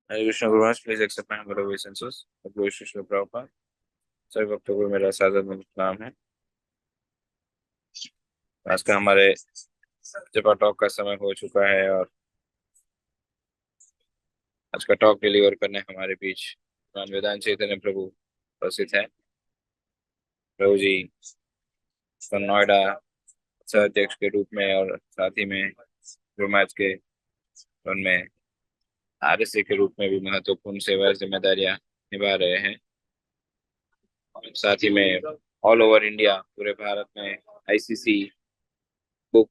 हरे कृष्ण गुरुवार please accept my humble obeisances। प्रभु यीशु शिव प्रभुपाद सभी भक्तों को मेरा सादर नमस्कार है। आज का हमारे जपा टॉक का समय हो चुका है और आज का टॉक डिलीवर करने हमारे बीच भगवान वेदांत चैतन्य प्रभु उपस्थित है। प्रभु जी को नोएडा सह अध्यक्ष के रूप में और साथ ही में गुरुमाज के उनमें आरएसए के रूप में भी महत्वपूर्ण सेवा जिम्मेदारियां निभा रहे हैं। और साथ ही में ऑल ओवर इंडिया पूरे भारत में आईसीसी बुक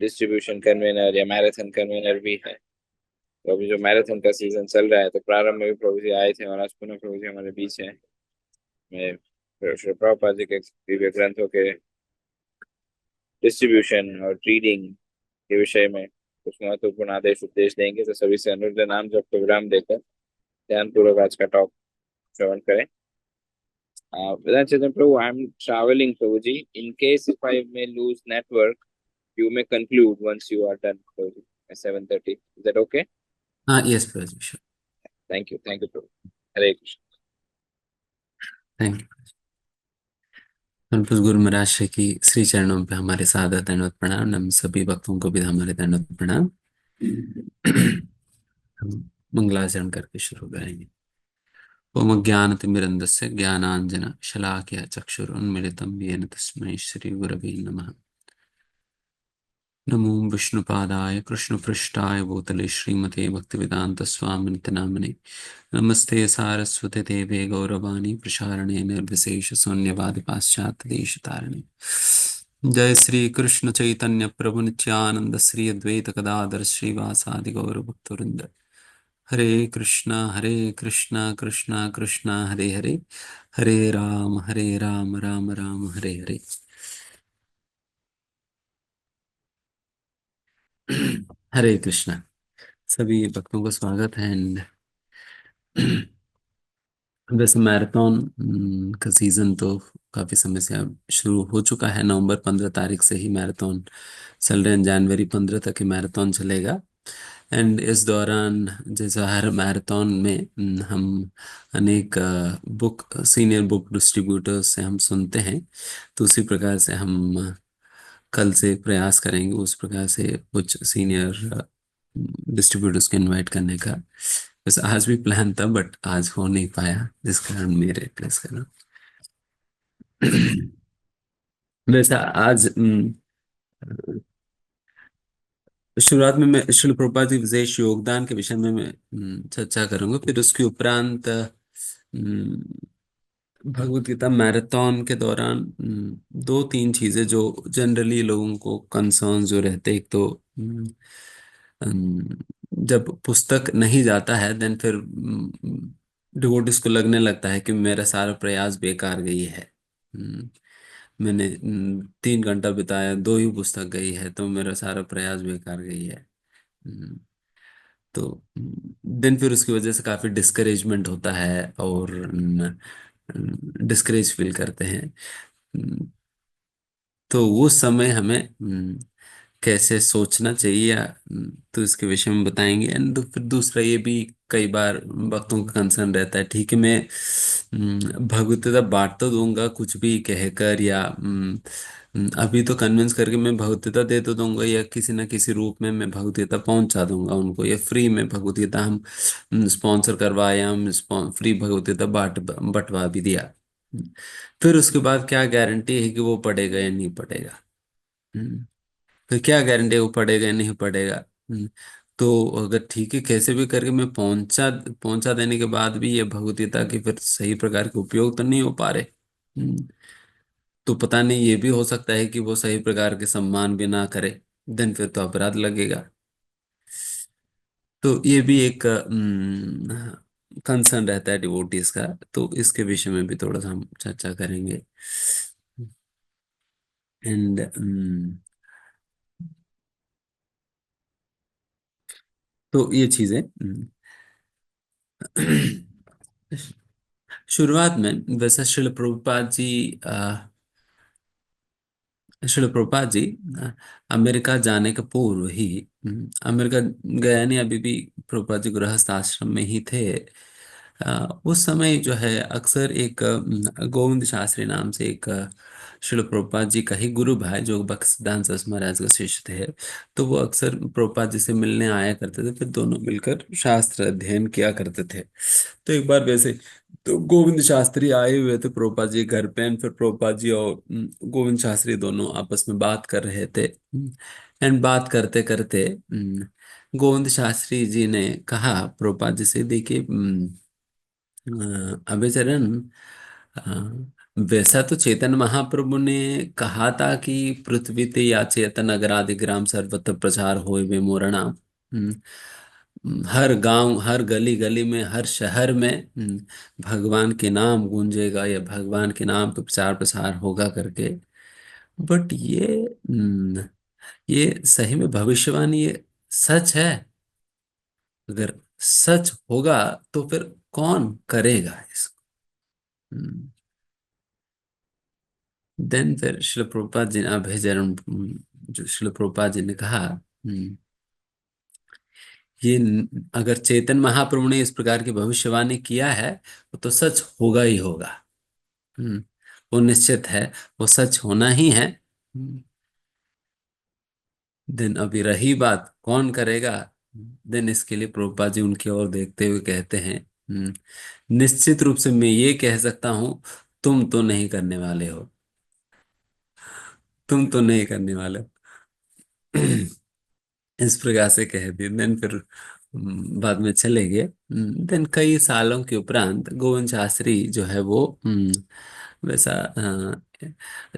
डिस्ट्रीब्यूशन कन्वीनर या मैराथन कन्वीनर भी है। तो अभी जो मैराथन का सीजन चल रहा है तो प्रारंभ में भी प्रभु जी आए थे और आज पुनः प्रभु जी हमारे बीच हैं। मैं श्री प्रभुपाद जी के दिव्य ग्रंथों के डिस्ट्रीब्यूशन और रीडिंग के विषय में कुछ महत्वपूर्ण आदेश उपदेश देंगे, तो सभी से अनुरोध है, नाम जब प्रोग्राम देकर ध्यानपूर्वक आज का टॉक श्रवण करें। Vedant Chetan Prabhu, I'm traveling, Prabhuji. In case if I may lose network, you may conclude once you are done, Prabhuji, at 7:30. Is that okay? हाँ, yes Prabhu, sure. Thank you, Prabhu. Hare Krishna. Thank you. Santosh Guru Maharaj Shri की श्री चरणों पे हमारे सादर दंडवत प्रणाम। हम सभी भक्तों को भी हमारे दंडवत प्रणाम। हम मंगलाचरण करके शुरू करेंगे। ओम ज्ञानतिमिरन्धस्य ज्ञानांजन शलाकया चक्षुरुन्मीलितं येन तस्मै श्री गुरवे नमः। नमो विष्णुपादाय कृष्णपृष्ठाय भूतले श्रीमते भक्तिवेदांत स्वामिनिति नामिने। नमस्ते सारस्वते देवे गौरवाणी प्रसारणे निर्विशेष शून्यवाद पाश्चात्य देश तारिणे। जय श्री कृष्ण चैतन्य प्रभु नित्यानंद श्री अद्वैत गदाधर श्रीवासादि गौर भक्तवृंद। हरे कृष्णा कृष्णा कृष्णा हरे हरे, हरे राम राम राम हरे हरे। हरे कृष्णा। सभी भक्तों का स्वागत है। एंड वैसे मैराथन का सीजन तो काफी समय से अब शुरू हो चुका है। नवंबर 15 तारीख से ही मैराथन चल रहे हैं। जनवरी 15 तक ही मैराथन चलेगा। एंड इस दौरान जैसा हर मैराथन में हम अनेक बुक सीनियर बुक डिस्ट्रीब्यूटर्स से हम सुनते हैं, तो उसी प्रकार से हम कल से प्रयास करेंगे उस प्रकार से कुछ सीनियर डिस्ट्रीब्यूटर्स को इनवाइट करने का। बस आज भी प्लान था बट आज हो नहीं पाया, जिस कारण मैं रिप्लेस कर रहा हूँ। वैसे आज शुरुआत में मैं श्रील प्रभुपाद जी विशेष योगदान के विषय में मैं चर्चा करूंगा। फिर उसके उपरांत भगवत गीता मैराथन के दौरान दो तीन चीजें जो जनरली लोगों को कंसर्न जो रहते, एक तो अम, जब पुस्तक नहीं जाता है देन फिर डिवोटिस को लगने लगता है कि मेरा सारा प्रयास बेकार गई है। मैंने 3 घंटा बिताया, दो ही पुस्तक गई है, तो मेरा सारा प्रयास बेकार गई है। हम्म, तो देन फिर उसकी वजह से काफी डिस्करेजमेंट होता है और डिस्करेज फील करते हैं। हम्म, तो वो समय हमें कैसे सोचना चाहिए तो इसके विषय में बताएंगे। एंड फिर दूसरा ये भी कई बार भक्तों का कंसर्न रहता है, ठीक है मैं भगवत बांट तो दूंगा कुछ भी कहकर, या अभी तो कन्विंस करके मैं भगवत दे तो दूंगा, या किसी ना किसी रूप में मैं भगवत पहुंचा दूंगा उनको, या फ्री में भगवत हम स्पॉन्सर करवाया, हम फ्री भगवत बांट बंटवा भी दिया। फिर उसके बाद क्या गारंटी है कि वो पढ़ेगा या नहीं पढ़ेगा। हम्म, फिर क्या गारंटी है वो पढ़ेगा या नहीं पढ़ेगा। तो अगर ठीक है कैसे भी करके मैं पहुंचा पहुंचा देने के बाद भी ये भगवत गीता के फिर सही प्रकार के उपयोग तो नहीं हो पा रहे, तो पता नहीं, ये भी हो सकता है कि वो सही प्रकार के सम्मान भी ना करे, देन फिर तो अपराध लगेगा। तो ये भी एक कंसर्न रहता है डिवोटीज का, तो इसके विषय में भी थोड़ा सा हम चर्चा करेंगे। एंड तो ये चीजें शुरुआत में वैसे शिल प्रभुपाद जी श्रील प्रभुपाद जी अ, अमेरिका जाने के पूर्व ही अमेरिका गया नहीं, अभी भी प्रभुपाद जी गृहस्थ आश्रम में ही थे। उस समय जो है अक्सर एक गोविंद शास्त्री नाम से एक श्रील प्रभुपाद जी का ही गुरु भाई जो भक्तिसिद्धांत सरस्वती महाराज का शिष्य थे, तो वो अक्सर प्रभुपाद जी से मिलने आया करते थे, फिर दोनों मिलकर शास्त्र अध्ययन किया करते थे। तो एक बार वैसे तो गोविंद शास्त्री आए हुए थे प्रभुपाद जी घर पे and फिर प्रभुपाद जी और गोविंद शास्त्री दोनों आपस में बात कर रहे थे। एंड बात करते करते गोविंद शास्त्री जी ने कहा प्रभुपाद जी से, देखिए अभयचरण, वैसा तो चैतन्य महाप्रभु ने कहा था कि पृथ्वी ते या चेतन अगरादि ग्राम सर्वत्र प्रचार होय वे मोर नाम। हर गांव, हर गली गली में, हर शहर में भगवान के नाम गूंजेगा या भगवान के नाम पे प्रचार प्रसार होगा करके। बट ये सही में भविष्यवाणी, ये सच है? अगर सच होगा तो फिर कौन करेगा इसको? देन फिर शिल प्रभुपाद जी ने अभयचरण, जो शिल प्रभुपाद जी ने कहा, अगर चेतन महाप्रभु ने इस प्रकार की भविष्यवाणी किया है तो सच होगा ही होगा। हम्म, वो निश्चित है, वो सच होना ही है। देन अभी रही बात कौन करेगा, देन इसके लिए प्रभुपाद जी उनकी ओर देखते हुए कहते हैं, निश्चित रूप से मैं ये कह सकता हूं, तुम तो नहीं करने वाले हो, तुम तो नहीं करने वाले हो। इस प्रकार से कह दिए। देन फिर बाद में चले गए। देन कई सालों के उपरांत गोविंद शास्त्री जो है वो वैसा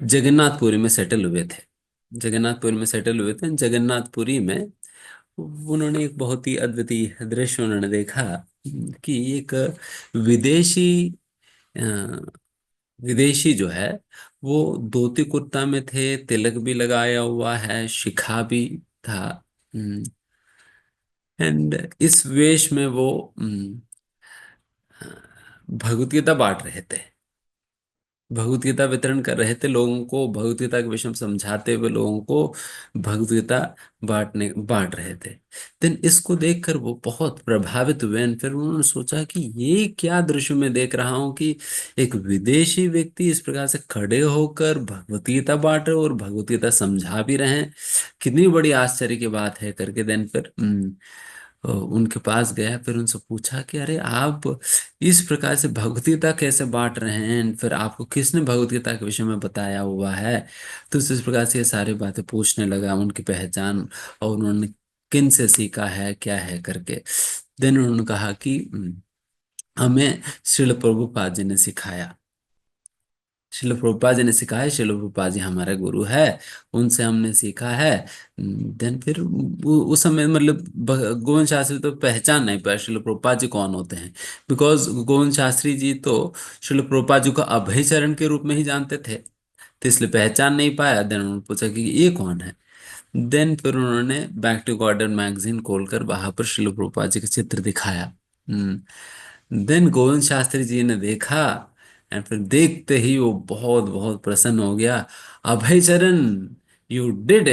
जगन्नाथपुरी में सेटल हुए थे। जगन्नाथपुरी में सेटल हुए थे। जगन्नाथपुरी में उन्होंने एक बहुत ही अद्वितीय दृश्य उन्होंने देखा, कि एक विदेशी अ, विदेशी जो है वो धोती कुर्ता में थे, तिलक भी लगाया हुआ है, शिखा भी था। एंड इस वेश में वो भगवत गीता बांट रहे थे, भगवत गीता वितरण कर रहे थे लोगों को, भगवत गीता के विषय में समझाते हुए लोगों को भगवत गीता बांट रहे थे। देन इसको देखकर वो बहुत प्रभावित हुए and फिर उन्होंने सोचा कि ये क्या दृश्य मैं देख रहा हूँ, कि एक विदेशी व्यक्ति इस प्रकार से खड़े होकर भगवत गीता बांट रहे और भगवत गीता समझा भी रहे हैं, कितनी बड़ी आश्चर्य की बात है करके। देन फिर उनके पास गया, फिर उनसे पूछा कि अरे आप इस प्रकार से भगवत गीता कैसे बांट रहे हैं, फिर आपको किसने भगवत गीता के विषय में बताया हुआ है? तो इस प्रकार से ये सारी बातें पूछने लगा, उनकी पहचान और उन्होंने किन से सीखा है क्या है करके। देन उन्होंने कहा कि हमें श्रील प्रभुपाद जी ने सिखाया, शिल प्रभुपाद जी ने सिखाया, शिल प्रभुपाद जी हमारे गुरु है, उनसे हमने सीखा है। देन फिर उस समय मतलब गोविंद शास्त्री तो पहचान नहीं पाया शिल प्रभुपाद जी कौन होते हैं, बिकॉज गोविंद शास्त्री जी तो शिल प्रभुपाद जी को अभयचरण के रूप में ही जानते थे, तो इसलिए पहचान नहीं पाया। देन उन्होंने पूछा कि ये कौन है। देन फिर उन्होंने बैक टू गॉर्डन मैगजीन खोलकर वहां पर शिल प्रभुपाद जी का चित्र दिखाया। देन गोविंद शास्त्री जी ने देखा एंड फिर देखते ही वो बहुत बहुत प्रसन्न हो गया। अभय चरण, यू डिड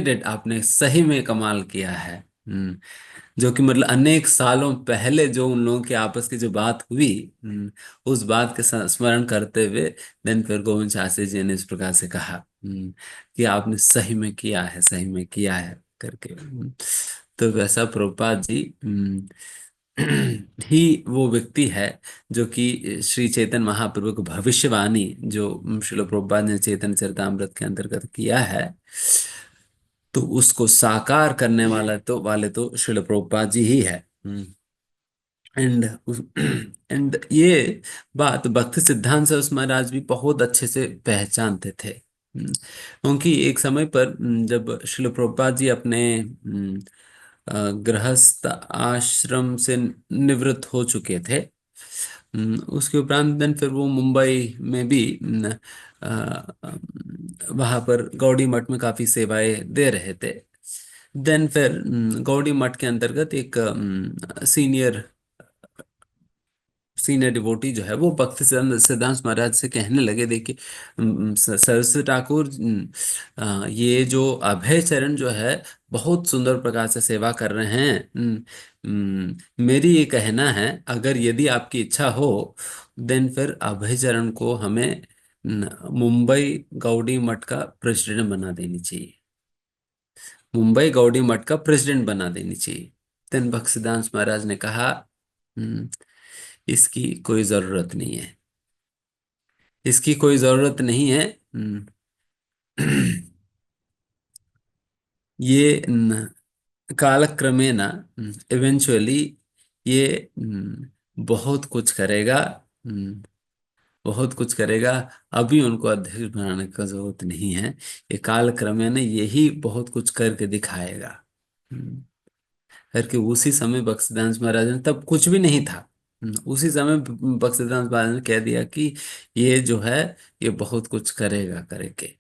इट, आपने सही में कमाल किया है। जो कि मतलब अनेक सालों पहले जो उन लोगों के आपस की जो बात हुई, उस बात के स्मरण करते हुए देन फिर गोविंद शास्त्री जी ने इस प्रकार से कहा, कि आपने सही में किया है, सही में किया है करके। तो वैसा प्रभुपाद जी ही वो व्यक्ति है जो कि श्री चैतन्य महाप्रभु की भविष्यवाणी जो श्रील प्रभुपाद ने चैतन्य चरितामृत के अंतर्गत किया है, तो उसको साकार करने वाले तो श्रील प्रभुपाद जी ही है। एंड एंड ये बात भक्ति सिद्धांत सरस्वती महाराज भी बहुत अच्छे से पहचानते थे। क्योंकि एक समय पर जब श्रील प्रभुपाद जी अपने गृहस्थ आश्रम से निवृत्त हो चुके थे, उसके उपरांत देन फिर वो मुंबई में भी वहां पर गौड़ी मठ में काफी सेवाएं दे रहे थे। देन फिर गौड़ी मठ के अंतर्गत एक सीनियर सीनियर डिवोटी जो है वो भक्ति सिद्धांत सिद्धांत महाराज से कहने लगे, देखिए सरस्वती ठाकुर, ये जो अभय चरण जो है बहुत सुंदर प्रकार से सेवा कर रहे हैं। मेरी ये कहना है, अगर यदि आपकी इच्छा हो देन फिर अभय चरण को हमें मुंबई गौड़ी मठ का प्रेसिडेंट बना देनी चाहिए, मुंबई गौड़ी मठ का प्रेसिडेंट बना देनी चाहिए। तेन भक्तसिद्धांत महाराज ने कहा, "हम्म, इसकी कोई जरूरत नहीं है, इसकी कोई जरूरत नहीं है। ये कालक्रमेण इवेंचुअली ये बहुत कुछ करेगा, हम्म, बहुत कुछ करेगा। अभी उनको अध्यक्ष बनाने का जरूरत नहीं है, ये कालक्रमेण यही बहुत कुछ करके दिखाएगा। हम्म, करके उसी समय बख्शीदास महाराज ने, तब कुछ भी नहीं था, उसी समय बख्शीदास महाराज ने कह दिया कि ये जो है ये बहुत कुछ करेगा करके।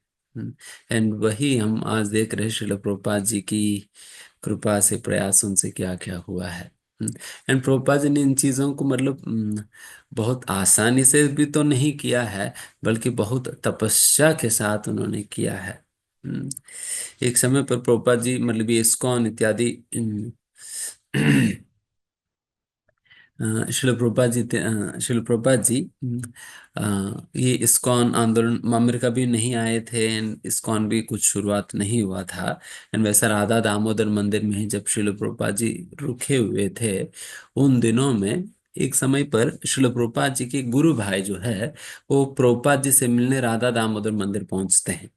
एंड वही हम आज देख रहे हैं, श्रील प्रभुपाद जी की कृपा से, प्रयासों से क्या क्या हुआ है। एंड प्रभुपाद जी ने इन चीजों को मतलब बहुत आसानी से भी तो नहीं किया है, बल्कि बहुत तपस्या के साथ उन्होंने किया है। हम्म, एक समय पर प्रभुपाद जी मतलब ये इस्कॉन इत्यादि शिल प्रभुपाद जी ये इस्कॉन आंदोलन अमेरिका भी नहीं आए थे, एंड इस्कॉन भी कुछ शुरुआत नहीं हुआ था। एंड वैसा राधा दामोदर मंदिर में ही जब शिल प्रभुपाद जी रुके हुए थे, उन दिनों में एक समय पर शिल प्रभुपाद जी के गुरु भाई जो है वो प्रभुपाद जी से मिलने राधा दामोदर मंदिर पहुंचते हैं।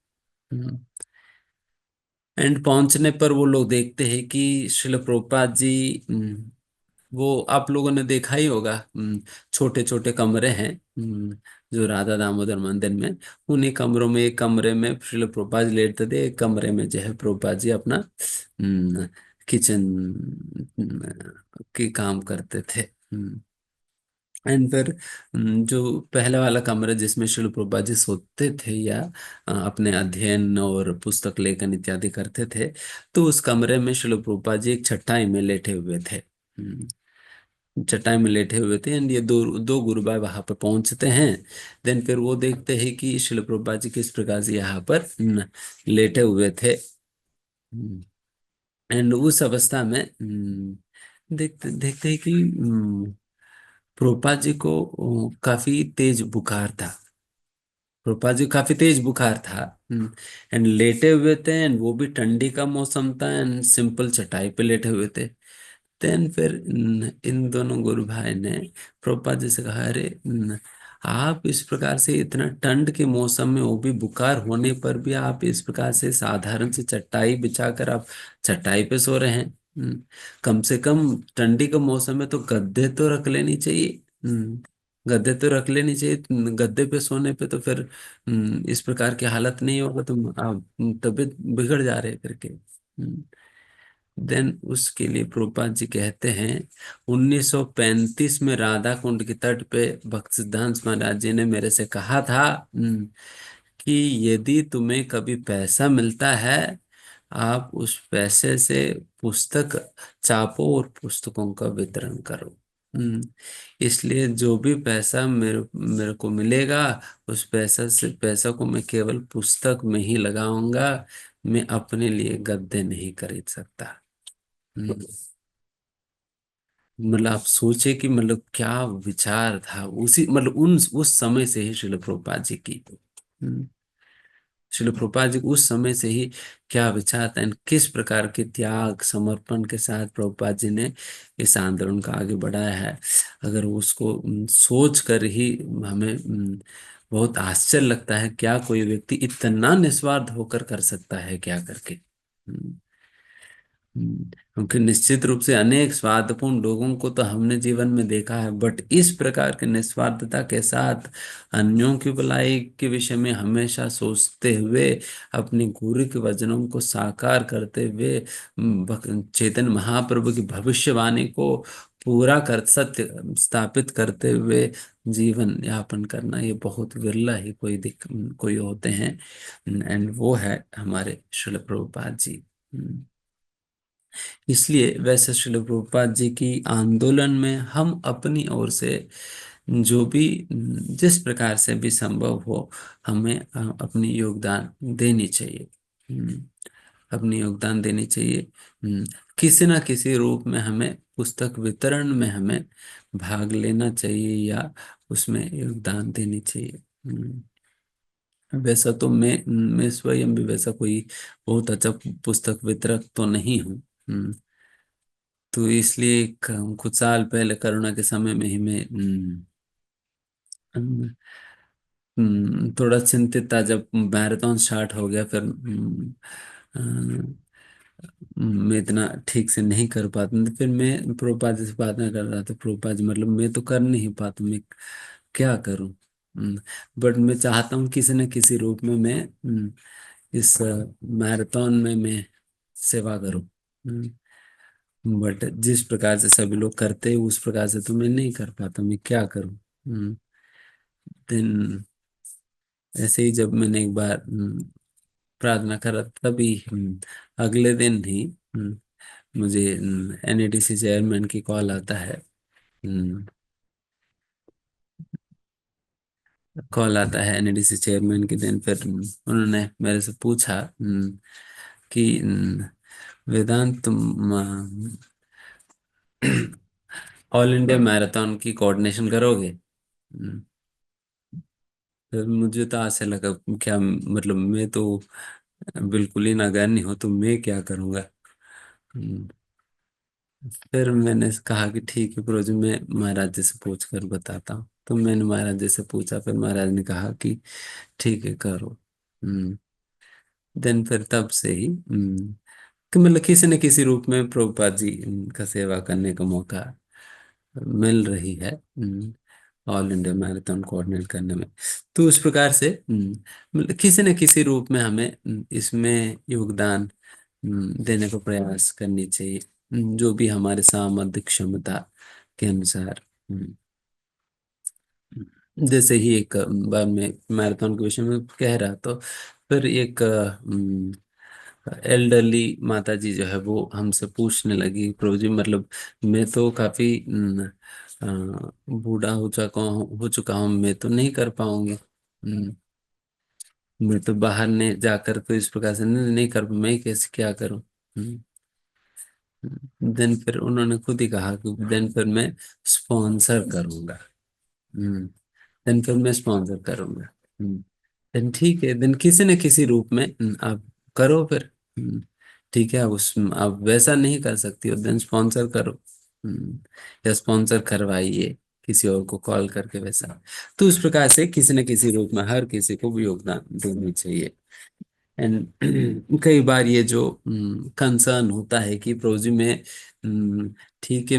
एंड पहुंचने पर वो लोग देखते हैं कि शिल प्रभुपाद जी, वो आप लोगों ने देखा ही होगा, छोटे छोटे कमरे हैं जो राधा दामोदर मंदिर में, उन्हीं कमरों में, एक कमरे में श्रील प्रभुपाद जी लेटते थे, एक कमरे में जो है प्रभुपाद जी अपना किचन की काम करते थे। एंड फिर जो पहला वाला कमरा जिसमें श्रील प्रभुपाद जी सोते थे या अपने अध्ययन और पुस्तक लेखन इत्यादि करते थे, तो उस कमरे में श्रील प्रभुपाद जी एक चटाई में लेटे हुए थे। चटाई में लेटे हुए थे, एंड ये दो दो गुरु भाई वहां पर पहुंचते हैं। देन फिर वो देखते हैं कि शिल प्रभुपाद जी किस प्रकार से यहाँ पर लेटे हुए थे। एंड उस अवस्था में देखते देखते हैं कि प्रभुपाद जी को काफी तेज बुखार था, प्रभुपाद जी को काफी तेज बुखार था। एंड लेटे हुए थे, एंड वो भी ठंडी का मौसम था, एंड सिंपल चटाई पे लेटे हुए थे। देन फिर इन दोनों गुरु भाई ने प्रभुपाद जी से कहा, अरे आप इस प्रकार से इतना ठंड के मौसम में, वो भी बुखार होने पर भी आप इस प्रकार से साधारण से चटाई बिछाकर आप चटाई पे सो रहे हैं। कम से कम ठंडी के मौसम में तो गद्दे तो रख लेनी चाहिए। गद्दे तो रख लेनी चाहिए, गद्दे पे सोने पे तो फिर इस प्रकार की हालत नहीं होगा, तुम आप तबीयत बिगड़ जा रहे करके। देन उसके लिए प्रभुपाद जी कहते हैं, 1935 में राधा कुंड के तट पे भक्त सिद्धांत महाराज जी ने मेरे से कहा था कि यदि तुम्हें कभी पैसा मिलता है, आप उस पैसे से पुस्तक छापो और पुस्तकों का वितरण करो। इसलिए जो भी पैसा मेरे मेरे को मिलेगा, उस पैसा को मैं केवल पुस्तक में ही लगाऊंगा, मैं अपने लिए गद्दे नहीं खरीद सकता। हम्म, मतलब आप सोचे कि मतलब क्या विचार था उसी मतलब उन उस समय से ही शिल प्रभुपाद जी की। शिल प्रभुपाद जी को उस समय से ही क्या विचार था, and किस प्रकार के त्याग समर्पण के साथ प्रभुपाद जी ने इस आंदोलन को आगे बढ़ाया है। अगर उसको सोच कर ही हमें बहुत आश्चर्य लगता है, क्या कोई व्यक्ति इतना निस्वार्थ होकर कर सकता है क्या करके। क्योंकि निश्चित रूप से अनेक स्वार्थपूर्ण लोगों को तो हमने जीवन में देखा है, बट इस प्रकार के निस्वार्थता के साथ अन्यों की भलाई के विषय में हमेशा सोचते हुए, अपने गुरु के वचनों को साकार करते हुए, चैतन्य महाप्रभु की भविष्यवाणी को पूरा कर सत्य स्थापित करते हुए जीवन यापन करना, ये बहुत विरला ही कोई होते हैं। एंड वो है हमारे श्रील प्रभुपाद जी। इसलिए वैसे श्रील प्रभुपाद जी की आंदोलन में हम अपनी ओर से जो भी जिस प्रकार से भी संभव हो, हमें अपनी योगदान देनी चाहिए। हम्म, अपनी योगदान देनी चाहिए। किसी ना किसी रूप में हमें पुस्तक वितरण में हमें भाग लेना चाहिए या उसमें योगदान देनी चाहिए। वैसा तो मैं स्वयं भी वैसा कोई बहुत अच्छा पुस्तक वितरक तो नहीं हूँ। तो इसलिए कुछ साल पहले कोरोना के समय में ही मैं थोड़ा चिंतित था जब मैराथन स्टार्ट हो गया। फिर मैं इतना ठीक से नहीं कर पाता, तो फिर मैं प्रभुपाद जी से प्रार्थना कर रहा था, प्रभुपाद जी मतलब मैं तो कर नहीं पाता, मैं क्या करूं। बट मैं चाहता हूं किसी न किसी रूप में मैं इस मैराथन में मैं सेवा करूं। बट जिस प्रकार से सभी लोग करते हैं उस प्रकार से तो मैं नहीं कर पाता, मैं क्या करूं। देन ऐसे ही जब मैंने एक बार प्रार्थना करा, तभी अगले दिन ही मुझे एनएडीसी चेयरमैन की कॉल आता है। कॉल आता है एनएडीसी चेयरमैन के दिन। फिर उन्होंने मेरे से पूछा कि वेदांत, तुम ऑल इंडिया मैराथन की कोऑर्डिनेशन करोगे। फिर मुझे तो आशा लगा, क्या मतलब मैं तो बिल्कुल ही नगण्य हूँ, तो मैं क्या करूँगा। हम्म, फिर मैंने कहा कि ठीक है प्रभु जी, मैं महाराज जी से पूछ कर बताता हूँ। तो मैंने महाराज जी से पूछा, फिर महाराज ने कहा कि ठीक है करो। देन फिर तब से ही कि मतलब किसी न किसी रूप में प्रभुपाद जी का सेवा करने का मौका मिल रही है ऑल इंडिया मैराथन कोऑर्डिनेट करने में। तो उस प्रकार से मतलब किसी न किसी रूप में हमें इसमें योगदान देने का प्रयास करनी चाहिए, जो भी हमारे सामर्थ्य क्षमता के अनुसार। जैसे ही एक बार मैं मैराथन के विषय में कह रहा, तो फिर एक एल्डरली माता जी जो है वो हमसे पूछने लगी, प्रभु जी मतलब मैं तो काफी बूढ़ा हो चुका हूँ, मैं तो नहीं कर पाऊंगी। मैं तो बाहर ने जाकर तो इस प्रकार से नहीं कर, मैं कैसे क्या करूं। देन फिर उन्होंने खुद ही कहा कि देन फिर मैं स्पॉन्सर करूंगा। हम्म देन फिर मैं स्पॉन्सर करूंगा। देन ठीक है, देन किसी न किसी रूप में आप करो फिर। ठीक है, आप वैसा नहीं कर सकती हो, देन स्पॉन्सर करो। या स्पॉन्सर करवाइए किसी और को कॉल करके वैसा। तो उस प्रकार से किसी न किसी रूप में हर किसी को भी योगदान देना चाहिए। एंड कई बार ये जो कंसर्न होता है कि प्रोजी में ठीक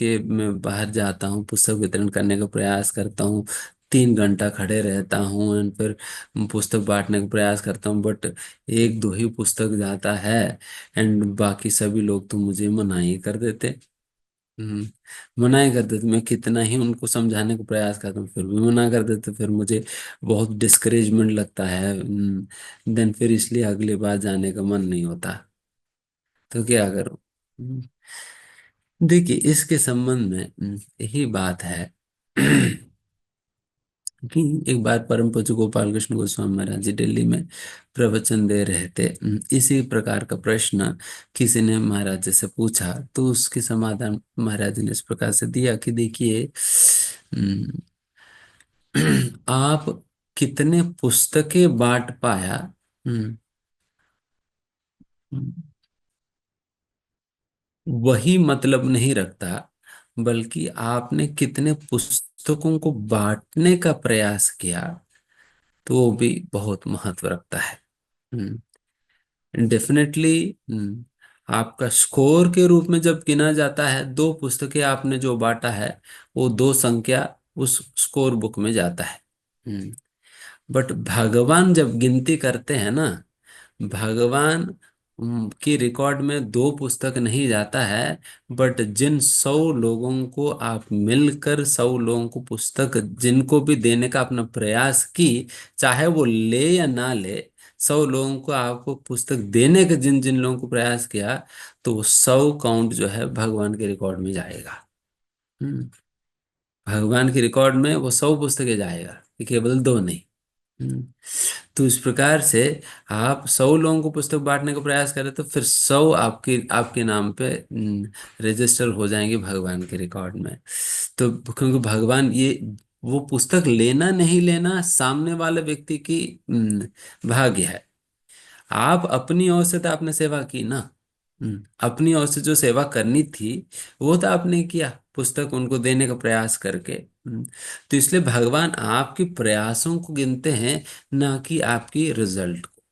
है मैं बाहर जाता हूँ, पुस्तक वितरण करने का प्रयास करता हूँ, 3 घंटा खड़े रहता हूँ एंड फिर पुस्तक बांटने का प्रयास करता हूँ, बट एक दो ही पुस्तक जाता है एंड बाकी सभी लोग तो मुझे मनाही कर देते। मना कर देते, मैं कितना ही उनको समझाने का प्रयास करता हूँ फिर भी मना कर देते, फिर मुझे बहुत डिस्करेजमेंट लगता है। देन फिर इसलिए अगली बार जाने का मन नहीं होता। तो क्या करूँ। देखिए इसके संबंध में यही बात है कि एक बार परम पूज्य गोपाल कृष्ण गोस्वामी महाराज जी दिल्ली में प्रवचन दे रहे थे। इसी प्रकार का प्रश्न किसी ने महाराज जी से पूछा, तो उसके समाधान महाराज जी ने इस प्रकार से दिया कि देखिए आप कितने पुस्तकें बांट पाया, हम्म, वही मतलब नहीं रखता, बल्कि आपने कितने पुस्तकों को बांटने का प्रयास किया तो वो भी बहुत महत्व रखता है। डेफिनेटली आपका स्कोर के रूप में जब गिना जाता है, 2 पुस्तकें आपने जो बांटा है वो 2 संख्या उस स्कोर बुक में जाता है। बट भगवान जब गिनती करते हैं ना, भगवान की रिकॉर्ड में 2 पुस्तक नहीं जाता है, बट जिन 100 लोगों को आप मिलकर 100 लोगों को पुस्तक जिनको भी देने का अपना प्रयास की, चाहे वो ले या ना ले, 100 लोगों को आपको पुस्तक देने का जिन जिन लोगों को प्रयास किया, तो वो 100 काउंट जो है भगवान के रिकॉर्ड में जाएगा। हम्म भगवान के रिकॉर्ड में वो 100 पुस्तकें जाएगा, कि केवल दो नहीं। हम्म, तो इस प्रकार से आप 100 लोगों को पुस्तक बांटने का प्रयास करें तो फिर 100 आपके आपके नाम पे रजिस्टर हो जाएंगे भगवान के रिकॉर्ड में। तो क्योंकि भगवान ये, वो पुस्तक लेना नहीं लेना सामने वाले व्यक्ति की भाग्य है। आप अपनी ओर से तो आपने सेवा की ना। अपनी ओर से जो सेवा करनी थी वो तो आपने किया, पुस्तक उनको देने का प्रयास करके। तो इसलिए भगवान आपके प्रयासों को गिनते हैं, ना कि आपकी रिजल्ट को।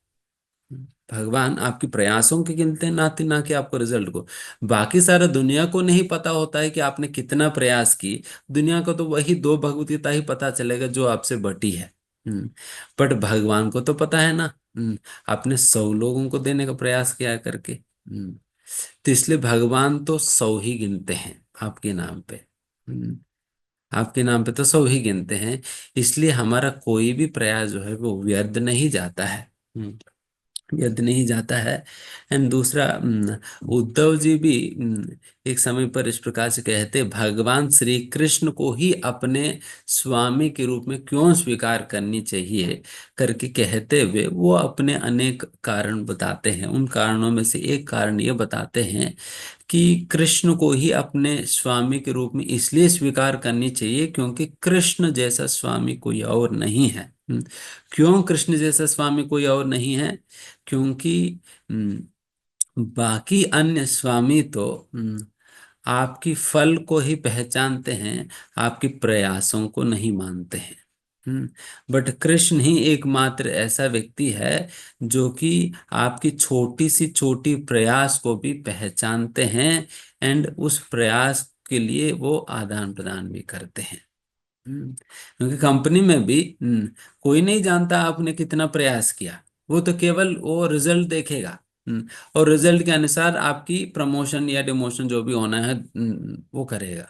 भगवान आपके प्रयासों के गिनते हैं, ना कि आपको रिजल्ट को। बाकी सारा दुनिया को नहीं पता होता है कि आपने कितना प्रयास की। दुनिया को तो वही दो भगवत गीता ही पता चलेगा जो आपसे बटी है। बट भगवान को तो पता है ना। आपने 100 लोगों को देने का प्रयास किया करके। तो इसलिए भगवान तो 100 ही गिनते हैं आपके नाम पे। हम्म, आपके नाम पे तो 100 ही गिनते हैं। इसलिए हमारा कोई भी प्रयास जो है वो व्यर्थ नहीं जाता है। व्यर्थ नहीं जाता है। एंड दूसरा, उद्धव जी भी एक समय पर इस प्रकार से कहते, भगवान श्री कृष्ण को ही अपने स्वामी के रूप में क्यों स्वीकार करनी चाहिए करके कहते हुए वो अपने अनेक कारण बताते हैं। उन कारणों में से एक कारण ये बताते हैं कि कृष्ण को ही अपने स्वामी के रूप में इसलिए स्वीकार करनी चाहिए क्योंकि कृष्ण जैसा स्वामी कोई और नहीं है। क्यों कृष्ण जैसा स्वामी कोई और नहीं है? क्योंकि हम्म, बाकी अन्य स्वामी तो आपकी फल को ही पहचानते हैं, आपके प्रयासों को नहीं मानते हैं। बट कृष्ण ही एकमात्र ऐसा व्यक्ति है जो कि आपकी छोटी सी छोटी प्रयास को भी पहचानते हैं, एंड उस प्रयास के लिए वो आदान प्रदान भी करते हैं। क्योंकि कंपनी में भी कोई नहीं जानता आपने कितना प्रयास किया। वो तो केवल वो रिजल्ट देखेगा। और रिजल्ट के अनुसार आपकी प्रमोशन या डिमोशन जो भी होना है वो करेगा।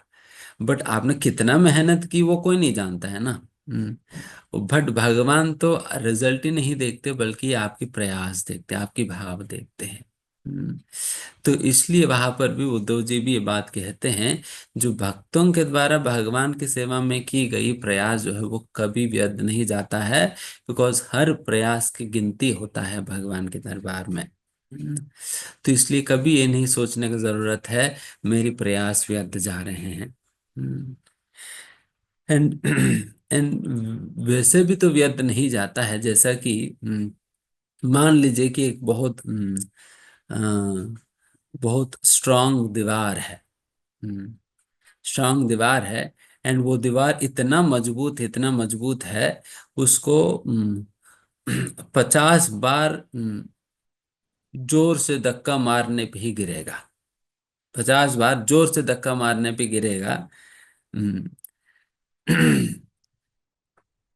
बट आपने कितना मेहनत की वो कोई नहीं जानता है ना। बट भगवान तो रिजल्ट ही नहीं देखते बल्कि आपकी प्रयास देखते हैं, आपकी भाव देखते हैं। हम्म, तो इसलिए वहां पर भी उद्धव जी भी ये बात कहते हैं, जो भक्तों के द्वारा भगवान की सेवा में की गई प्रयास जो है वो कभी व्यर्थ नहीं जाता है। बिकॉज हर प्रयास की गिनती होता है भगवान के दरबार में। हम्म, तो इसलिए कभी ये नहीं सोचने की जरूरत है मेरी प्रयास व्यर्थ जा रहे हैं। एंड एंड वैसे भी तो व्यर्थ नहीं जाता है, जैसा कि मान लीजिए कि एक बहुत स्ट्रांग दीवार है। स्ट्रांग दीवार है, एंड वो दीवार इतना मजबूत है, उसको 50 बार जोर से धक्का मारने पे ही गिरेगा। 50 बार जोर से धक्का मारने पे गिरेगा।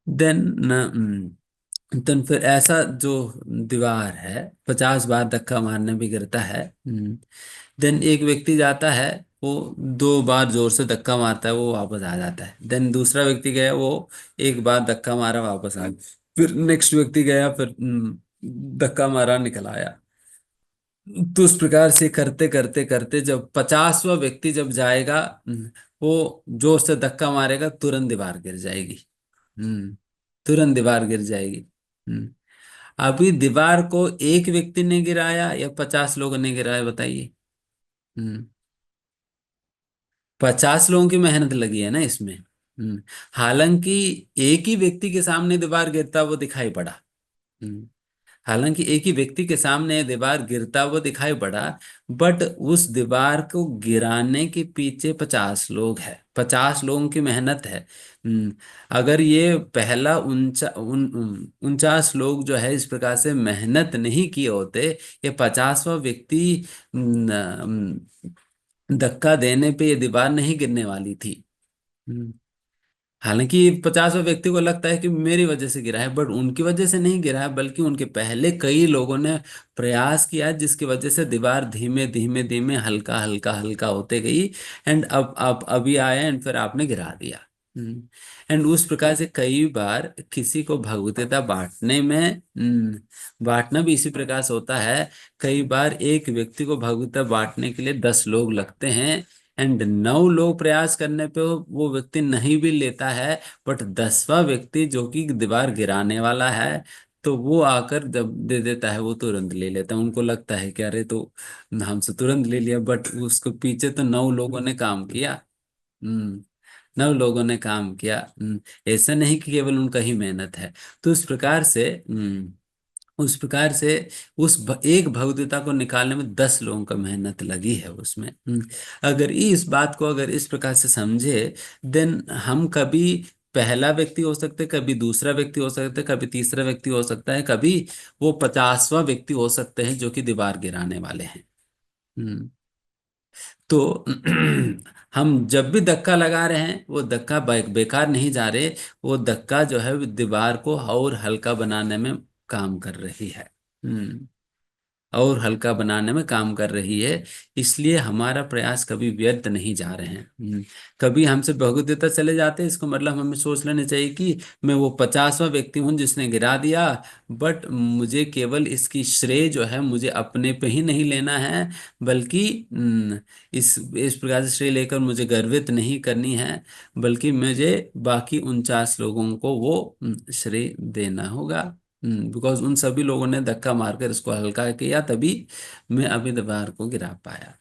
देन तो फिर ऐसा जो दीवार है 50 बार धक्का मारने भी गिरता है। देन एक व्यक्ति जाता है, वो 2 बार जोर से धक्का मारता है, वो वापस आ जाता है। देन दूसरा व्यक्ति गया, वो एक बार धक्का मारा वापस आ गया। फिर नेक्स्ट व्यक्ति गया, फिर धक्का मारा निकल आया। तो उस प्रकार से करते करते करते जब 50वां व्यक्ति जब जाएगा, वो जोर से धक्का मारेगा, तुरंत दीवार गिर जाएगी। हम्म तुरंत दीवार गिर जाएगी। हम्म अभी दीवार को एक व्यक्ति ने गिराया या 50 लोगों ने गिराया, बताइए। हम्म 50 लोगों की मेहनत लगी है ना इसमें। हालांकि एक ही व्यक्ति के सामने दीवार गिरता वो दिखाई पड़ा। हम्म हालांकि एक ही व्यक्ति के सामने दीवार गिरता हुआ दिखाई पड़ा, बट उस दीवार को गिराने के पीछे 50 लोग हैं, 50 लोगों की मेहनत है। अगर ये पहला 49 लोग जो है इस प्रकार से मेहनत नहीं किए होते, ये 50वां व्यक्ति धक्का देने पे ये दीवार नहीं गिरने वाली थी। हम्म, हालांकि 50वें व्यक्ति को लगता है कि मेरी वजह से गिरा है, बट उनकी वजह से नहीं गिरा है, बल्कि उनके पहले कई लोगों ने प्रयास किया जिसकी वजह से दीवार धीमे धीमे धीमे हल्का हल्का हल्का होते गई। एंड अब अभी आया, एंड फिर आपने गिरा दिया। एंड उस प्रकार से कई बार किसी को भगवतीता बांटने में बांटना भी इसी प्रकार से होता है। कई बार एक व्यक्ति को भगवतीता बांटने के लिए 10 लोग लगते हैं, एंड 9 लोग प्रयास करने पे वो व्यक्ति नहीं भी लेता है, बट 10वां व्यक्ति जो कि दीवार गिराने वाला है, तो वो आकर जब दे देता है वो तुरंत ले लेता है। उनको लगता है कि अरे तो हमसे तुरंत ले लिया, बट उसको पीछे तो 9 लोगों ने काम किया। हम्म 9 लोगों ने काम किया। ऐसा नहीं कि केवल उनका ही मेहनत है। तो उस प्रकार से एक भौतिकता को निकालने में 10 लोगों का मेहनत लगी है उसमें। अगर इस बात को अगर इस प्रकार से समझे, देन हम कभी पहला व्यक्ति हो सकते, कभी दूसरा व्यक्ति हो सकता है, कभी तीसरा व्यक्ति हो सकता है, कभी वो 50वां व्यक्ति हो सकते हैं जो कि दीवार गिराने वाले हैं। हम्म तो हम जब भी धक्का लगा रहे हैं, वो धक्का बेकार नहीं जा रहे। वो धक्का जो है वो दीवार को और हल्का बनाने में काम कर रही है। हम्म और हल्का बनाने में काम कर रही है। इसलिए हमारा प्रयास कभी व्यर्थ नहीं जा रहे हैं। कभी हमसे बहुत देर तक चले जाते हैं, इसको मतलब हमें सोच लेना चाहिए कि मैं वो 50वां व्यक्ति हूँ जिसने गिरा दिया। बट मुझे केवल इसकी श्रेय जो है मुझे अपने पे ही नहीं लेना है, बल्कि इस प्रकार से श्रेय लेकर मुझे गर्वित नहीं करनी है, बल्कि मुझे बाकी 49 लोगों को वो श्रेय देना होगा। बिकॉज उन सभी लोगों ने धक्का मारकर इसको हल्का किया, तभी मैं अभी दीवार को गिरा पाया।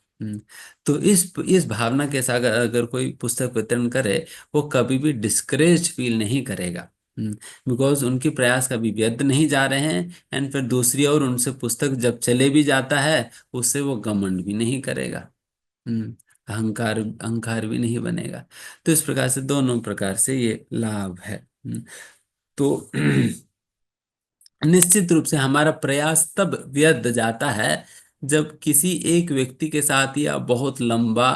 तो इस भावना के साथ अगर अगर कोई पुस्तक वितरण करे, वो कभी भी डिस्करेज फील नहीं करेगा। बिकॉज उनके प्रयास कभी व्यर्थ नहीं जा रहे हैं। एंड फिर दूसरी ओर उनसे पुस्तक जब चले भी जाता है, उससे वो घमंड भी नहीं करेगा। हम्म अहंकार अहंकार भी नहीं बनेगा। तो इस प्रकार से दोनों प्रकार से ये लाभ है। तो निश्चित रूप से हमारा प्रयास तब व्यर्थ जाता है जब किसी एक व्यक्ति के साथ या बहुत लंबा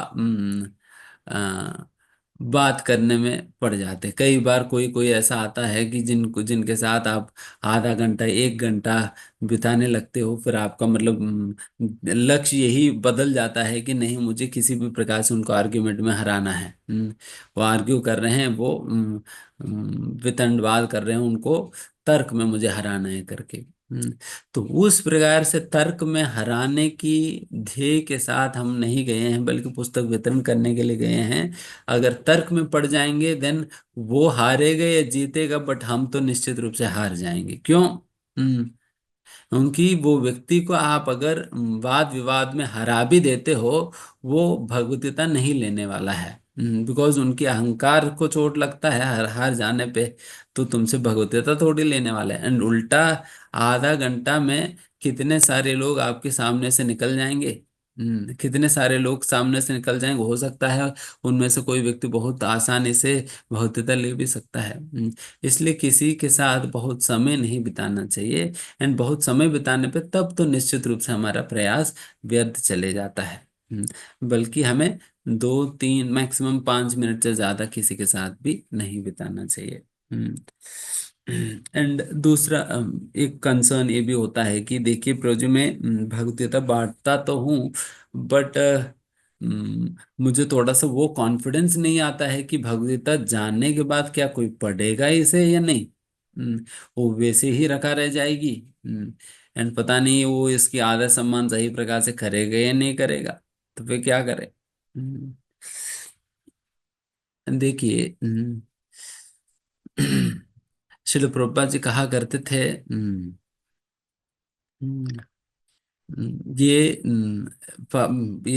बात करने में पड़ जाते। कई बार कोई कोई ऐसा आता है कि जिनके साथ आप आधा घंटा 1 घंटा बिताने लगते हो, फिर आपका मतलब लक्ष्य यही बदल जाता है कि नहीं, मुझे किसी भी प्रकार से उनको आर्ग्यूमेंट में हराना है। वो आर्ग्यू कर रहे हैं, वो वितंडवाद कर रहे हैं, उनको तर्क में मुझे हराना है करके। तो उस प्रकार से तर्क में हराने की ध्येय के साथ हम नहीं गए हैं, बल्कि पुस्तक वितरण करने के लिए गए हैं। अगर तर्क में पड़ जाएंगे, देन वो हारेगा या जीतेगा, बट हम तो निश्चित रूप से हार जाएंगे। क्यों? क्योंकि वो व्यक्ति को आप अगर वाद विवाद में हरा भी देते हो, वो भगवतीता नहीं लेने वाला है। बिकॉज उनके अहंकार को चोट लगता है हर हार जाने पे। तो तुमसे भगवतीता थोड़ी लेने वाला है। एंड उल्टा, आधा घंटा में कितने सारे लोग आपके सामने से निकल जाएंगे। कितने सारे लोग सामने से निकल जाएंगे, हो सकता है उनमें से कोई व्यक्ति बहुत आसानी से भौतिकता ले भी सकता है। इसलिए किसी के साथ बहुत समय नहीं बिताना चाहिए। एंड बहुत समय बिताने पे तब तो निश्चित रूप से हमारा प्रयास व्यर्थ चले जाता है। बल्कि हमें 2 3 मैक्सिमम 5 मिनट से ज्यादा किसी के साथ भी नहीं बिताना चाहिए। एंड दूसरा एक कंसर्न ये भी होता है कि देखिए प्रभु में भगवतीता बांटता तो हूँ, बट मुझे थोड़ा सा वो कॉन्फिडेंस नहीं आता है कि भगवतीता जानने के बाद क्या कोई पढ़ेगा इसे या नहीं। वो वैसे ही रखा रह जाएगी। एंड पता नहीं वो इसकी आदर सम्मान सही प्रकार से करेगा या नहीं करेगा, तो फिर क्या करे। हम्म, देखिए, शिल प्रभुपाद जी कहा करते थे, हम्म, ये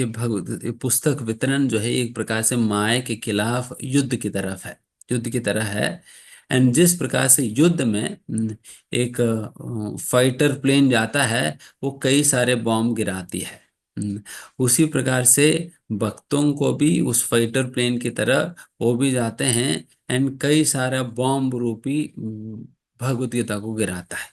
भगवत ये पुस्तक वितरण जो है एक प्रकार से माया के खिलाफ युद्ध की तरफ है, युद्ध की तरह है। एंड जिस प्रकार से युद्ध में एक फाइटर प्लेन जाता है, वो कई सारे बॉम्ब गिराती है। उसी प्रकार से भक्तों को भी उस फाइटर प्लेन की तरह वो भी जाते हैं, एंड कई सारा बॉम्ब रूपी भगवत गीता को गिराता है।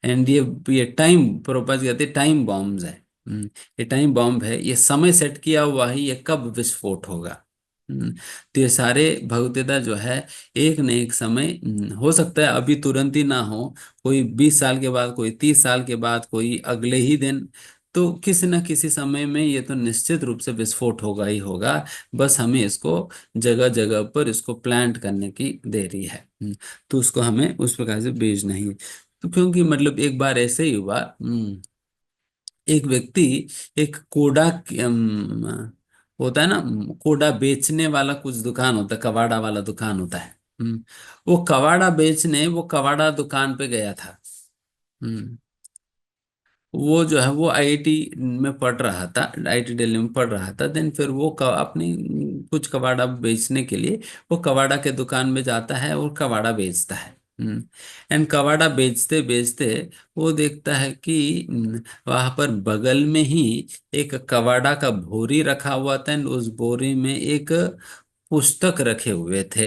एंड ये टाइम प्रोपाज कहते हैं टाइम बॉम्ब्स है। ये टाइम बॉम्ब है, ये समय सेट किया हुआ है, ये कब विस्फोट होगा। तो ये सारे भौतिकता जो है एक न एक समय हो सकता है अभी तुरंत ही ना हो, कोई 20 साल के बाद, कोई 30 साल के बाद, कोई अगले ही दिन, तो किसी न किसी समय में ये तो निश्चित रूप से विस्फोट होगा ही होगा। बस हमें इसको जगह जगह पर इसको प्लांट करने की देरी है। तो उसको हमें उस प्रकार से भेजना ही है। तो क्योंकि मतलब एक बार ऐसे ही हुआ, एक व्यक्ति एक कोड़ा होता है ना, कोड़ा बेचने वाला कुछ दुकान होता है, कबाड़ा वाला दुकान होता है। वो कबाड़ा बेचने वो कबाड़ा दुकान पे गया था। हम्म वो जो है वो आईआईटी में पढ़ रहा था, आईआईटी दिल्ली में पढ़ रहा था। देन फिर वो अपनी कुछ कबाड़ा बेचने के लिए वो कबाड़ा के दुकान में जाता है और कबाड़ा बेचता है। एंड कबाड़ा बेचते बेचते वो देखता है कि वहां पर बगल में ही एक कबाड़ा का बोरी रखा हुआ था, एंड उस बोरी में एक पुस्तक रखे हुए थे।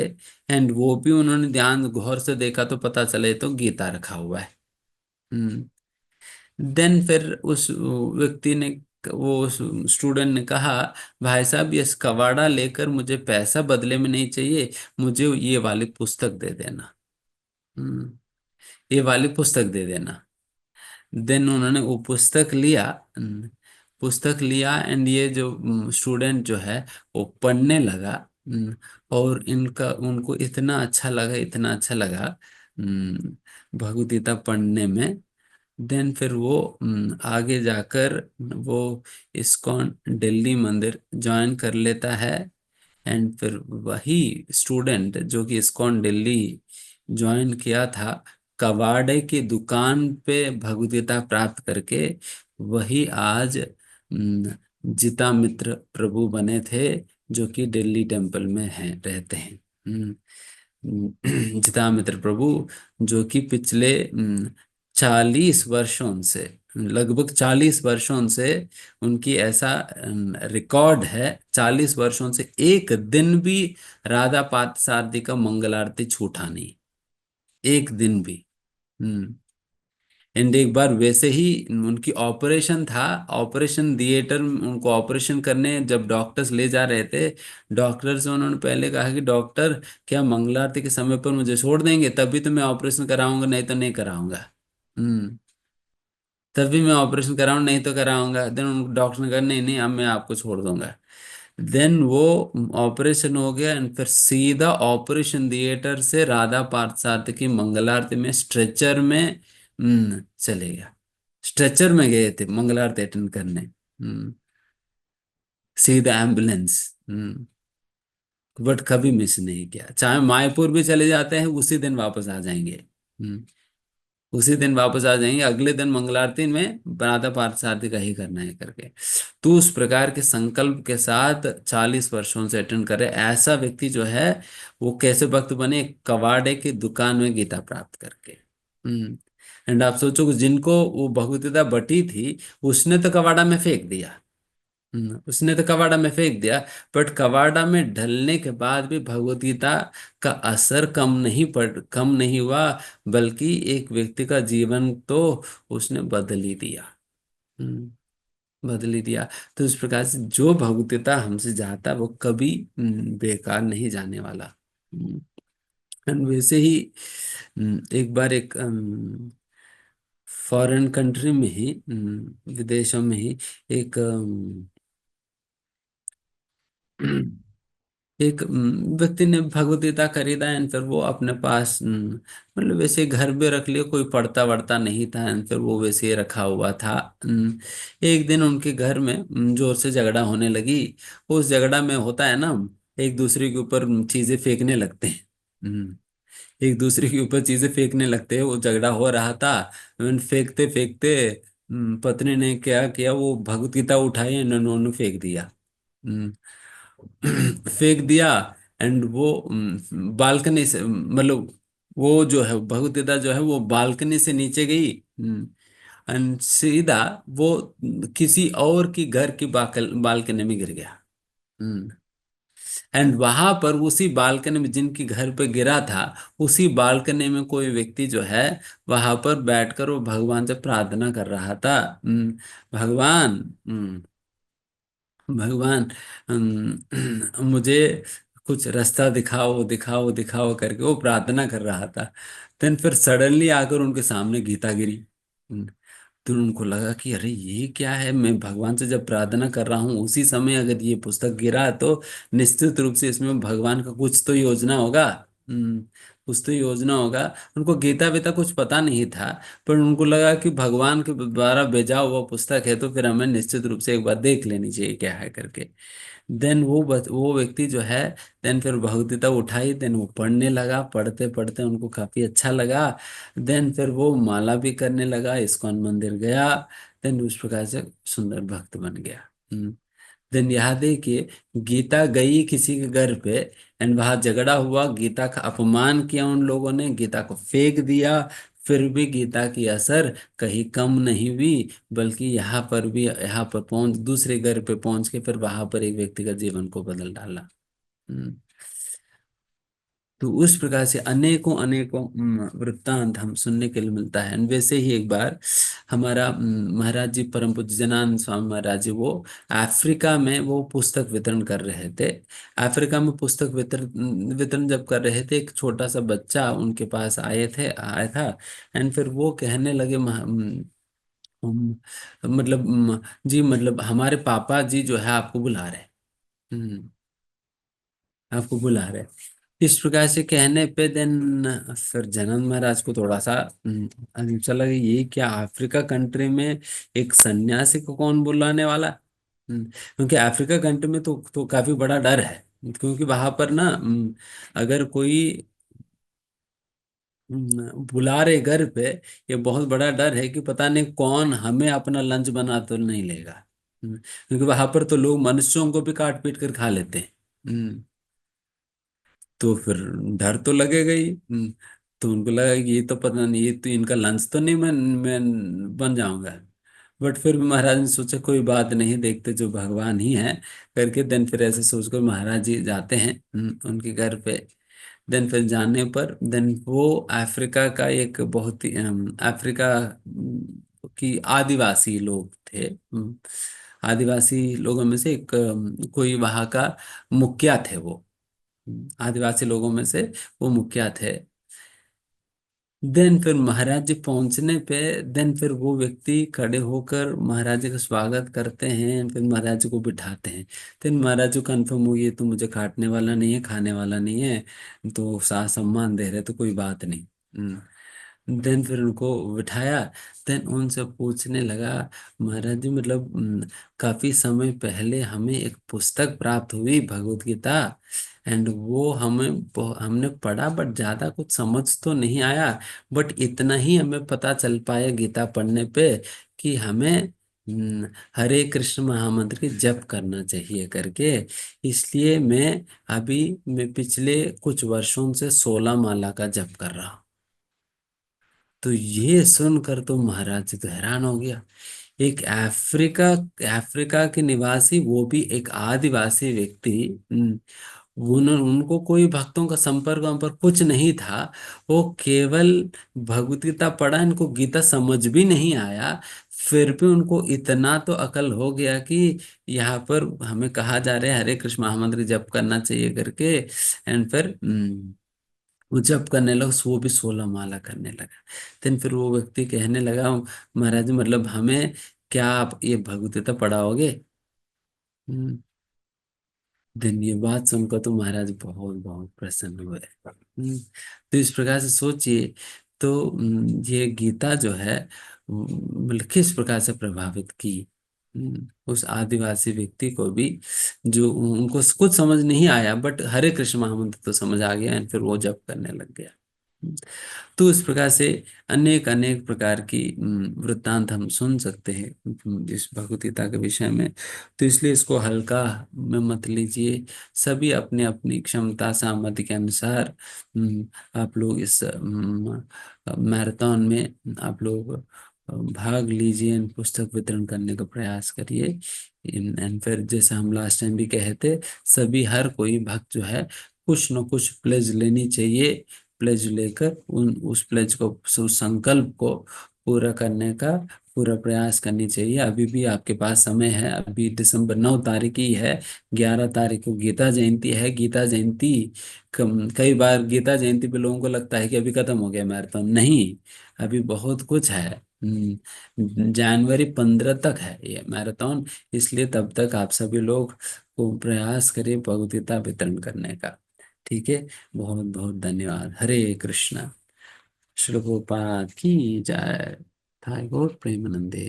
एंड वो भी उन्होंने ध्यान गौर से देखा तो पता चले तो गीता रखा हुआ है। हम्म देन फिर उस व्यक्ति ने, वो स्टूडेंट ने कहा, भाई साहब ये कबाड़ा लेकर मुझे पैसा बदले में नहीं चाहिए, मुझे ये वाली पुस्तक दे देना। हम्म ये वाली पुस्तक दे देना। देन उन्होंने वो पुस्तक लिया। पुस्तक लिया एंड ये जो स्टूडेंट जो है वो पढ़ने लगा। और इनका उनको इतना अच्छा लगा, इतना अच्छा लगा भगवद गीता पढ़ने में। देन फिर वो आगे जाकर वो इस्कॉन दिल्ली मंदिर ज्वाइन कर लेता है। एंड फिर वही स्टूडेंट जो कि इस्कॉन दिल्ली ज्वाइन किया था, कबाड़े की दुकान पे भगवद गीता प्राप्त करके वही आज जिता मित्र प्रभु बने थे, जो कि दिल्ली टेम्पल में हैं, रहते हैं। जिता मित्र प्रभु, जो कि पिछले 40 वर्षों से, लगभग 40 वर्षों से उनकी ऐसा रिकॉर्ड है, 40 वर्षों से एक दिन भी राधा पार्थसारथी का मंगल आरती छूटा नहीं, एक दिन भी। हम्म एंड एक बार वैसे ही उनकी ऑपरेशन था, ऑपरेशन थिएटर में उनको ऑपरेशन करने जब डॉक्टर्स ले जा रहे थे, डॉक्टर से उन्होंने पहले कहा कि डॉक्टर, क्या मंगल आरती के समय पर मुझे छोड़ देंगे, तभी तो मैं ऑपरेशन कराऊंगा, नहीं तो नहीं कराऊंगा। हम्म तभी मैं ऑपरेशन कराऊं, नहीं तो कराऊंगा। देन डॉक्टर ने कहा नहीं नहीं, अब मैं आपको छोड़ दूंगा। देन वो ऑपरेशन हो गया एंड फिर सीधा ऑपरेशन थिएटर से राधा पार्थसारथी की मंगल आरती में स्ट्रेचर में चले गया। स्ट्रेचर में गए थे मंगल आरती अटेंड करने। सीधा एम्बुलेंस। बट कभी मिस नहीं किया, चाहे मायपुर भी चले जाते हैं उसी दिन वापस आ जाएंगे। हम्म उसी दिन वापस आ जाएंगे, अगले दिन मंगल आरती में राधा पार्थसारथी का ही करना है करके। तो उस प्रकार के संकल्प के साथ 40 वर्षों से अटेंड करे ऐसा व्यक्ति जो है, वो कैसे भक्त बने, कबाड़े की दुकान में गीता प्राप्त करके। एंड आप सोचो कि जिनको वो भगवत गीता बटी थी, उसने तो कबाड़ा में फेंक दिया। उसने तो कबाड़ा में फेंक दिया, बट कबाड़ा में ढलने के बाद भी भगवत गीता का असर कम नहीं हुआ, बल्कि एक व्यक्ति का जीवन तो उसने बदल ही दिया। हम्म, बदल ही दिया। तो इस प्रकार से जो भगवत गीता हमसे जाता वो कभी बेकार नहीं जाने वाला। and वैसे ही एक बार एक फॉरेन कंट्री में ही, विदेशों में ही एक एक व्यक्ति ने भगवत गीता खरीदा एंड फिर वो अपने पास मतलब वैसे घर में रख लिया, कोई पढ़ता वढ़ता नहीं था एंड फिर वो वैसे ही रखा हुआ था। एक दिन उनके घर में जोर से झगड़ा होने लगी। उस झगड़ा में होता है ना, एक दूसरे के ऊपर चीजें फेंकने लगते हैं। एक दूसरे के ऊपर चीजें फेंकने लगते हैं, वो झगड़ा हो रहा था। फेंकते फेंकते पत्नी ने क्या किया, वो भगवत गीता उठाई एंड उन्होंने फेंक दिया। हम्म, फेंक दिया। एंड वो बालकनी से, मतलब वो जो है भगवत गीता जो है वो बालकनी से नीचे गई। एंड सीधा वो किसी और की घर की बालकनी में गिर गया। एंड वहां पर उसी बालकनी में जिनकी घर पे गिरा था, उसी बालकनी में कोई व्यक्ति जो है वहां पर बैठकर वो भगवान से प्रार्थना कर रहा था। भगवान, भगवान, मुझे कुछ रास्ता दिखाओ दिखाओ दिखाओ करके वो प्रार्थना कर रहा था। देन फिर सडनली आकर उनके सामने गीता गिरी। तो उनको लगा कि अरे ये क्या है, मैं भगवान से जब प्रार्थना कर रहा हूँ उसी समय अगर ये पुस्तक गिरा तो निश्चित रूप से इसमें भगवान का कुछ तो योजना होगा। कुछ तो योजना होगा। उनको गीता वीता कुछ पता नहीं था, पर उनको लगा कि भगवान के द्वारा भेजा हुआ पुस्तक है तो फिर हमें निश्चित रूप से एक बार देख लेनी चाहिए क्या है करके। देन वो व्यक्ति जो है, देन फिर भगवत गीता उठाई, देन वो पढ़ने लगा, पढ़ते पढ़ते उनको काफी अच्छा लगा। देन फिर वो माला भी करने लगा, इस्कॉन मंदिर गया। देन उस प्रकार से सुंदर भक्त बन गया। देन यहाँ देखिए, गीता गई किसी के घर पे, एंड वहां झगड़ा हुआ, गीता का अपमान किया उन लोगों ने, गीता को फेंक दिया। फिर भी गीता की असर कहीं कम नहीं हुई, बल्कि यहाँ पर भी, यहाँ पर पहुंच, दूसरे घर पे पहुंच के फिर वहां पर एक व्यक्ति का जीवन को बदल डाला। हम्म। तो उस प्रकार से अनेकों अनेकों वृत्तांत हम सुनने के लिए मिलता है। And वैसे ही एक बार हमारा महाराज जी, परम पूज्य जनानंद स्वामी महाराज जी, वो अफ्रीका में वो पुस्तक वितरण कर रहे थे। अफ्रीका में पुस्तक वितरण वितरण जब कर रहे थे, एक छोटा सा बच्चा उनके पास आया था। एंड फिर वो कहने लगे, मतलब जी, मतलब हमारे पापा जी जो है आपको बुला रहे हैं। आपको बुला रहे हैं। इस प्रकार से कहने पे देन फिर जनन महाराज को थोड़ा सा चला कि ये क्या, अफ्रीका कंट्री में एक सन्यासी को कौन बुलाने वाला। क्योंकि अफ्रीका कंट्री में तो काफी बड़ा डर है। क्योंकि वहां पर ना अगर कोई बुला रहे घर पे, ये बहुत बड़ा डर है कि पता नहीं कौन हमें अपना लंच बना तो नहीं लेगा। क्योंकि वहां पर तो लोग मनुष्यों को भी काट पीट कर खा लेते हैं। तो फिर डर तो लगेगा ही। तो उनको लगा कि ये तो पता नहीं, ये तो इनका लंच तो नहीं मैं बन जाऊंगा। बट फिर भी महाराज ने सोचा कोई बात नहीं, देखते जो भगवान ही है करके। देन फिर ऐसे सोचकर महाराज जी जाते हैं उनके घर पे। देन फिर जाने पर देन वो अफ्रीका का एक बहुत ही अफ्रीका की आदिवासी लोग थे। आदिवासी लोगों में से एक कोई वहाँ का मुखिया थे वो। आदिवासी लोगों में से वो मुखिया थे। देन फिर महाराज जी पहुंचने पे, देन फिर वो व्यक्ति खड़े होकर महाराज जी का स्वागत करते हैं, फिर महाराज जी को बिठाते हैं। देन महाराज जी कंफर्म हुई ये तो मुझे काटने वाला नहीं है, खाने वाला नहीं है, तो सा सम्मान दे रहे तो कोई बात नहीं। देन फिर उनको बिठाया। देन उनसे पूछने लगा, महाराज जी मतलब काफी समय पहले हमें एक पुस्तक प्राप्त हुई भगवत गीता, एंड वो हमने पढ़ा, बट ज्यादा कुछ समझ तो नहीं आया। बट इतना ही हमें पता चल पाया गीता पढ़ने पे कि हमें हरे कृष्ण महामंत्र की जप करना चाहिए करके। इसलिए मैं पिछले कुछ वर्षों से 16 माला का जप कर रहा हूँ। तो ये सुनकर तो महाराज जी तो हैरान हो गया। एक अफ्रीका अफ्रीका के निवासी, वो भी एक आदिवासी व्यक्ति, उनको कोई भक्तों का संपर्क वंपर्क कुछ नहीं था। वो केवल भगवत गीता पढ़ा, इनको गीता समझ भी नहीं आया। फिर भी उनको इतना तो अकल हो गया कि यहाँ पर हमें कहा जा रहा है हरे कृष्ण महामंत्र जप करना चाहिए करके। एंड फिर वो जप करने लगा, वो भी 16 माला करने लगा। देन फिर वो व्यक्ति कहने लगा, महाराज मतलब हमें क्या आप ये भगवत गीता पढ़ाओगे। हम्म, दिन ये बात सुनकर तो महाराज बहुत बहुत प्रसन्न हुए। तो इस प्रकार से सोचिए, तो ये गीता जो है मतलब किस प्रकार से प्रभावित की उस आदिवासी व्यक्ति को भी, जो उनको कुछ समझ नहीं आया, बट हरे कृष्ण महामंत्र तो समझ आ गया, and फिर वो जप करने लग गया। तो इस प्रकार से अनेक अनेक प्रकार की वृत्तांत हम सुन सकते हैं इस भगवत गीता के विषय में। तो इसलिए इसको हल्का में मत लीजिए। सभी अपने अपनी क्षमता सामर्थ्य के अनुसार आप लोग इस मैराथन में आप लोग भाग लीजिए, पुस्तक वितरण करने का प्रयास करिए। एंड फिर जैसे हम लास्ट टाइम भी कहे थे, सभी हर कोई भक्त जो है कुछ न कुछ प्लेज लेनी चाहिए। प्लेज लेकर उन उस प्लेज को, उस संकल्प को पूरा करने का पूरा प्रयास करनी चाहिए। अभी भी आपके पास समय है। अभी दिसंबर 9 तारीख ही है, 11 तारीख को गीता जयंती है। गीता जयंती, कई बार गीता जयंती पे लोगों को लगता है कि अभी खत्म हो गया मैराथन, नहीं, अभी बहुत कुछ है। जनवरी 15 तक है ये मैराथन। इसलिए तब तक आप सभी लोग को प्रयास करिए भगवद गीता वितरण करने का। ठीक है। बहुत बहुत धन्यवाद। हरे कृष्णा। श्री प्रभुपाद की जय। थाई गौर प्रेमानंदे।